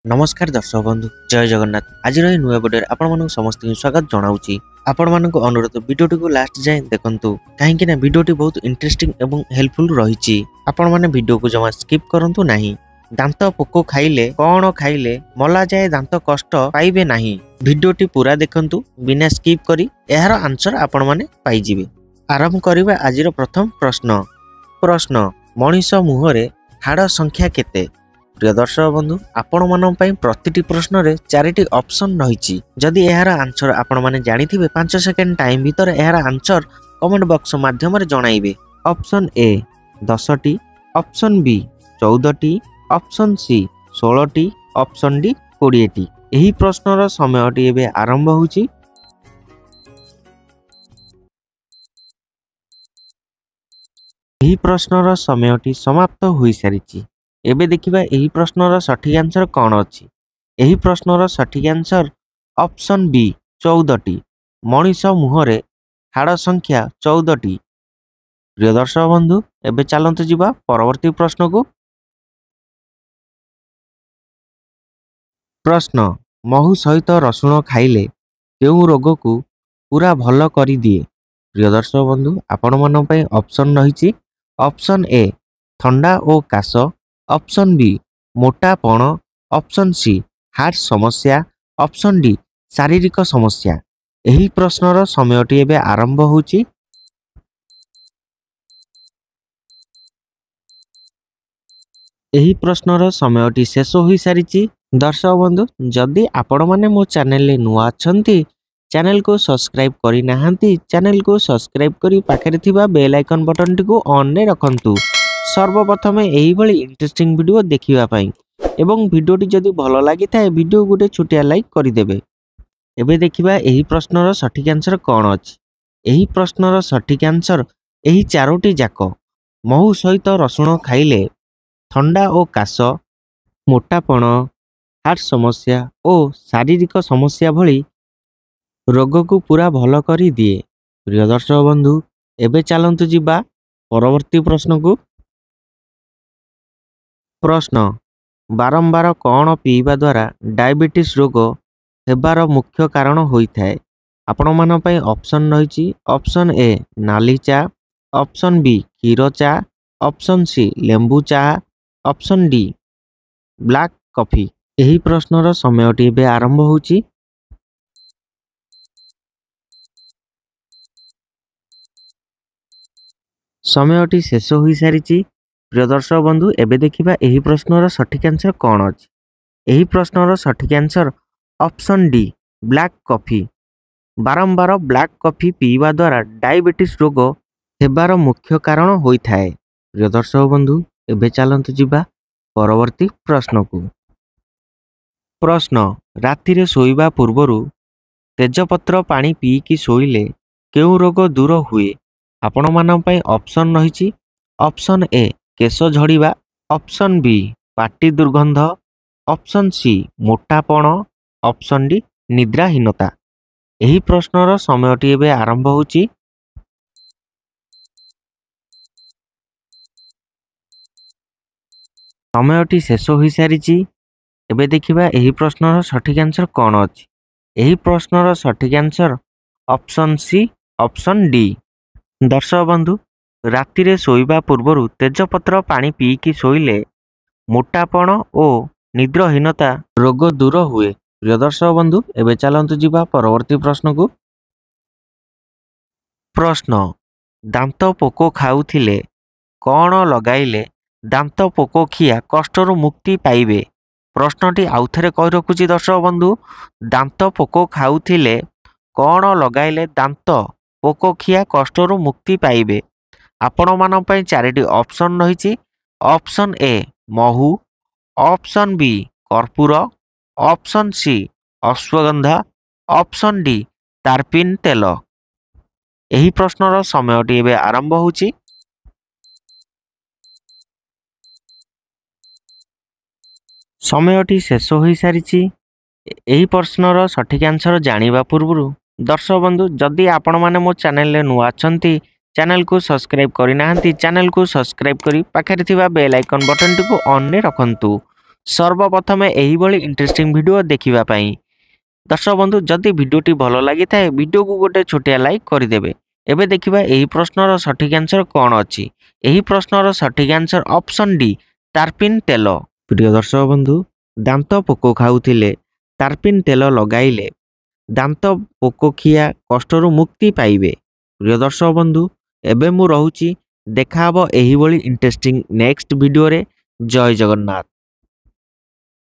नमस्कार दर्शक बंधु जय जगन्नाथ। आज नुआ भिडियो आपण समस्त स्वागत जनाऊँगी। आपण मानक अनुरोध वीडियोटी को लास्ट जाए देखंतु कहीं वीडियोटी बहुत इंटरेस्टिंग एवं हेल्पफुल रही। आपण माने वीडियो को जमा स्किप करंतु नहीं। दांत पोको खाइले कौन खाइले मला जाए दांत कष्ट पाइबे नहीं। वीडियोटी पूरा देखंतु बिना स्किप करी एहार आंसर आपण माने पाई जिवे। आरंभ करिबा आजिर प्रथम प्रश्न मनीष मुहरे हाड़ संख्या केते? प्रिय दर्शक बंधु आपण मान प्रति प्रश्न रे 4टी ऑप्शन रही। जदि यार आंसर आपण माने जानिथिबे 5 सेकेंड टाइम भीतर यार आंसर कमेंट बॉक्स माध्यम रे जणाइबे। ऑप्शन ए 10टी, ऑप्शन बी 14टी, ऑप्शन सी 16टी, ऑप्शन डी 20टी। एही प्रश्नर समयटी एबे आरंभ होउची। एही प्रश्नर समयटी समाप्त होई सारिची। एबे देखिबा एही प्रश्नर सठिक आंसर कौन अछि। एही प्रश्नर सठिक आंसर ऑप्शन बी 14टी। मनीष मुहरे हाड़ संख्या 14टी। प्रिय दर्शक बंधु एबे चलंतु जिबा परवर्ती प्रश्न को। प्रश्न महू सहित रसुण खाइले केउ रोग को पूरा भल करि दिए? प्रिय दर्शक बंधु आपण मन पई ऑप्शन रही। ऑप्शन ए ठंडा और काश, ऑप्शन बी मोटापण, ऑप्शन सी हार्ट समस्या, ऑप्शन डी शारीरिक समस्या। एही प्रश्नर समयटी एबे आरंभ होउची। एही प्रश्नर समयटी शेष होई सारिची। दर्शक बंधु जदि आपण माने मो चैनल ले नुआ अछंती चैनल को सब्सक्राइब करि नाहंती चैनल को सब्सक्राइब करी पाखरे थिबा बेल आइकन बटन टी को ऑन रे रखंतु सर्वप्रथम एही भली इंटरेस्टिंग वीडियो देखिबा पई। एवं वीडियोटी जदि भल लागि थाए वीडियो गुटे छोटिया लाइक करि देबे। एबे देखिबा एही प्रश्नर सठिक आंसर कोन अछि। एही प्रश्नर सठिक आंसर एही 4टी जाक महू सहित रसुण खाइले ठंडा और काश, मोटापण, हार्ट समस्या और शारीरिक समस्या भली रोग को पूरा भल करि दिए। प्रिय दर्शक बंधु एबे चलंतु जिबा परवर्ती प्रश्न को। प्रश्न बारंबार कौन पीवा द्वारा डायबिटीज रोग हेबार मुख्य कारण होइथाए? आपण मान पई ऑप्शन रही। ऑप्शन ए नाली चा, ऑप्शन बी क्षीर चा, ऑप्शन सी लेंबू चा, ऑप्शन डी ब्लैक कॉफी। एही प्रश्नर समयटी एबे आरंभ होउची। समयटी शेष होई सारिची। प्रिय दर्शक बंधु एबे देखिबा एही प्रश्नर सठिक आंसर कौन अछि। एही प्रश्नर सठिक answer option D black coffee. बारंबार ब्लैक कॉफी पीवा द्वारा डायबिटीज रोग हेबार मुख्य कारण होइथाए। प्रिय दर्शक बंधु एबे चलंतु जिबा परवर्ती प्रश्न को। प्रश्न राति रे सोइबा पूर्वरु तेजपत्र पानी पी की सोइले केउ रोग दूर हुए? आपण मान पई ऑप्शन रही। ऑप्शन ए केश झड़िबा, ऑप्शन बी पाटी दुर्गंध, ऑप्शन सी मोटापण, ऑप्शन डी निद्राहीनता। एही प्रश्नर समयटी एबे आरंभ होउची। समयटी शेष होई सारिची। एबे देखिबा एही प्रश्नर सठिक आंसर कौन अछि। एही प्रश्नर सठिक answer option C option D. दर्शक बंधु राति रे सोइबा पूर्वरु तेजपत्र पानी पी की सोइले मोटापण और निद्राहीनता रोग दूर हुए। प्रिय दर्शक बंधु एबे चलंतु जिबा परवर्ती प्रश्न को। प्रश्न दांत पोको खाउथिले कौन लगाइले दांत पोको खिया कष्टरु मुक्ति पाइबे? प्रश्नटी आउथरे कहि रखुची दर्शक बंधु दांत पोको खाउथिले कौन लगाइले दांत पोको खिया कष्टरु मुक्ति पाइबे? आपण मान पई 4टी ऑप्शन रही। ऑप्शन ए महू, ऑप्शन बी कर्पूर, option C ashwagandha, option D तारपिन तेल। एही प्रश्नर समयटी एबे आरंभ होउची। समयटी शेष होई सारिची। एही प्रश्नर सठिक आंसर जानिबा पूर्वरु दर्शक बंधु जदि आपण माने मो चैनल ले नुआ अछंती चैनल को सब्सक्राइब करि नाहंती चैनल को सब्सक्राइब करी पाखरे थिबा बेल आइकन बटन टी को ऑन रे रखंतु ସର୍ବପ୍ରଥମେ ଏହିଭଳି ଇଣ୍ଟରେଷ୍ଟିଂ ଭିଡ଼ିଓ ଦେଖିବା ପାଇଁ। ଦର୍ଶକ ବନ୍ଧୁ ଯଦି ଭିଡ଼ିଓଟି ଭଲ ଲାଗିଥାଏ ଭିଡ଼ିଓକୁ ଗୋଟେ ଛୋଟିଆ ଲାଇକ୍ କରିଦେବେ। ଏବେ ଦେଖିବା ଏହି ପ୍ରଶ୍ନର ସଠିକ୍ ଆନ୍ସର କ'ଣ ଅଛି। ଏହି ପ୍ରଶ୍ନର ସଠିକ୍ ଆନ୍ସର ଅପସନ୍ ଡି ତାରପିନ୍ ତେଲ। ପ୍ରିୟ ଦର୍ଶକ ବନ୍ଧୁ, ଦାନ୍ତ ପୋକ ଖାଉଥିଲେ ତାରପିନ୍ ତେଲ ଲଗାଇଲେ ଦାନ୍ତ ପୋକଖିଆ କଷ୍ଟରୁ ମୁକ୍ତି ପାଇବେ। ପ୍ରିୟ ଦର୍ଶକ ବନ୍ଧୁ, ଏବେ ମୁଁ ରହୁଛି, ଦେଖାହବ ଏହିଭଳି ଇଣ୍ଟରେଷ୍ଟିଂ ନେକ୍ସଟ ଭିଡ଼ିଓରେ। ଜୟ ଜଗନ୍ନାଥ।